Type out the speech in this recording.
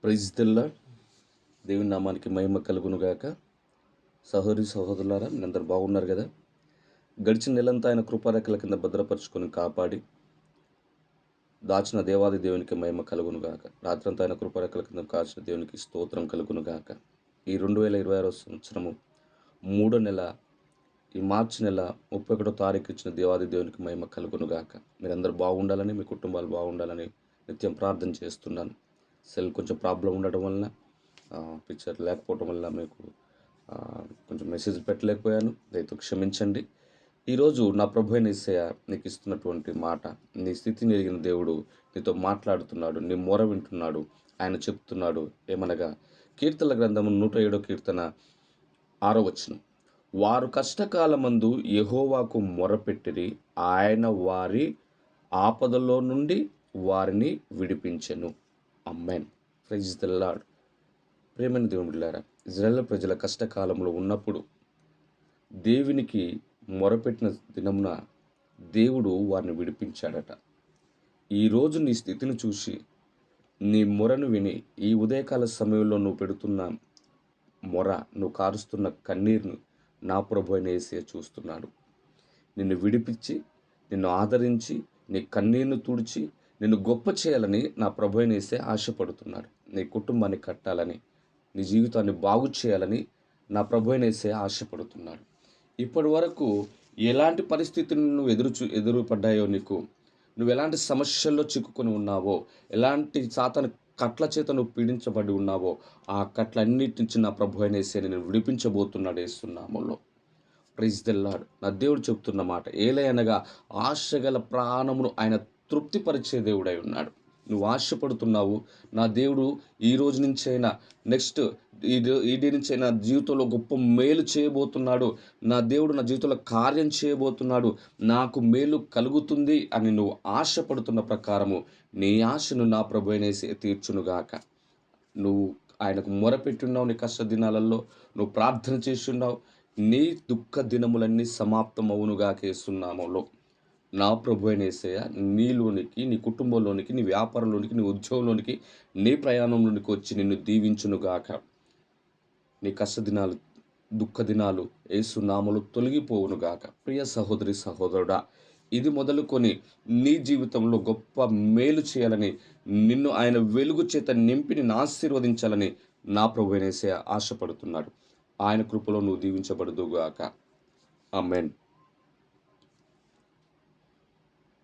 Praise the lord. దేవుని నామానికి మహిమ కలుగునుగాక. సహోదరి సహోదరులారా, మీరందరూ బాగున్నారు కదా? గడిచిన నెలంతా ఆయన కృపారేఖల కింద భద్రపరుచుకొని కాపాడి దాచిన దేవాది దేవునికి మహిమ కలుగునుగాక. రాత్రంతా ఆయన కృపారేఖల కింద కాచిన దేవునికి స్తోత్రం కలుగునుగాక. ఈ 2026 సంవత్సరము 3వ నెల, ఈ మార్చి నెల 31వ తారీఖు ఇచ్చిన దేవాది దేవునికి మహిమ కలుగునుగాక. మీరందరూ బాగుండాలని, మీ కుటుంబాలు బాగుండాలని నిత్యం ప్రార్థన చేస్తున్నాను. సెల్ కొంచెం ప్రాబ్లం ఉండడం వలన పిక్చర్ లేకపోవడం వల్ల మీకు కొంచెం మెసేజ్ పెట్టలేకపోయాను. దయతో క్షమించండి. ఈరోజు నా ప్రభు అయిన యేసయ్య నీకు ఇస్తున్నటువంటి మాట, నీ స్థితిని ఎరిగిన దేవుడు నీతో మాట్లాడుతున్నాడు, నీ మొర వింటున్నాడు. ఆయన చెప్తున్నాడు ఏమనగా, కీర్తనల గ్రంథము 107వ కీర్తన 6వ వచనం, వారు కష్టకాలమందు యెహోవాకు మొరపెట్టిరి, ఆయన వారి ఆపదలో నుండి వారిని విడిపించెను. ఆమేన్. Praise the Lord. ప్రేమైన దేవుని బిడ్డలారా, ఇజ్రాయేల్ ప్రజల కష్టకాలంలో ఉన్నప్పుడు దేవునికి మొరపెట్టిన దినమున దేవుడు వారిని విడిపించాడట. ఈరోజు నీ స్థితిని చూసి, నీ మొరను విని, ఈ ఉదయకాల సమయంలో నువ్వు పెడుతున్న మొర, నువ్వు కారుస్తున్న కన్నీరును నా ప్రభు అయిన యేసయ్య చూస్తున్నాడు. నిన్ను విడిపించి, నిన్ను ఆదరించి, నీ కన్నీరును తుడిచి, నిన్ను గొప్ప చేయాలని నా ప్రభు అయిన యేసయ్య ఆశపడుతున్నాడు. నీ కుటుంబాన్ని కట్టాలని, నీ జీవితాన్ని బాగు చేయాలని నా ప్రభు అయిన యేసయ్య ఆశపడుతున్నాడు. ఇప్పటి వరకు ఎలాంటి పరిస్థితులు నువ్వు ఎదురుపడ్డాయో, నువ్వు ఎలాంటి సమస్యల్లో చిక్కుకొని ఉన్నావో, ఎలాంటి సాతాను కట్ల చేత నువ్వు పీడించబడి ఉన్నావో, ఆ కట్లన్నిటి నుంచి నా ప్రభు అయిన యేసయ్య నేను విడిపించబోతున్నాడు యేసు నామములో. Praise the lord. నా దేవుడు చెప్తున్న మాట, ఏలయనగా ఆశగల ప్రాణమును ఆయన తృప్తిపరిచే దేవుడై ఉన్నాడు. నువ్వు ఆశపడుతున్నావు, నా దేవుడు ఈ రోజు నుంచైనా, నెక్స్ట్ ఈ డే నుంచైనా జీవితంలో గొప్ప మేలు చేయబోతున్నాడు, నా దేవుడు నా జీవితంలో కార్యం చేయబోతున్నాడు, నాకు మేలు కలుగుతుంది అని నువ్వు ఆశపడుతున్న ప్రకారము నీ ఆశను నా ప్రభు అయిన యేసయ్య తీర్చునుగాక. నువ్వు ఆయనకు మొరపెట్టున్నావు, నీ కష్ట దినాలలో నువ్వు ప్రార్థన చేస్తున్నావు, నీ దుఃఖ దినములన్నీ సమాప్తమవునుగాక యేసు నామములో. నా ప్రభు అయిన యేసయ్య నీలోనికి, నీ కుటుంబంలోనికి, నీ వ్యాపారంలోనికి, నీ ఉద్యోగంలోనికి, నీ ప్రయాణంలోనికి వచ్చి నిన్ను దీవించునుగాక. నీ కష్ట దినాలు, దుఃఖ దినాలు యేసు నామములో తొలగిపోవునుగాక. ప్రియ సహోదరి సహోదరుడా, ఇది మొదలుకొని నీ జీవితంలో గొప్ప మేలు చేయాలని, నిన్ను ఆయన వెలుగు చేత నింపి నిన్ను ఆశీర్వదించాలని నా ప్రభు అయిన యేసయ్య ఆశపడుతున్నాడు. ఆయన కృపలో నువ్వు దీవించబడుదుగాక. ఆమేన్.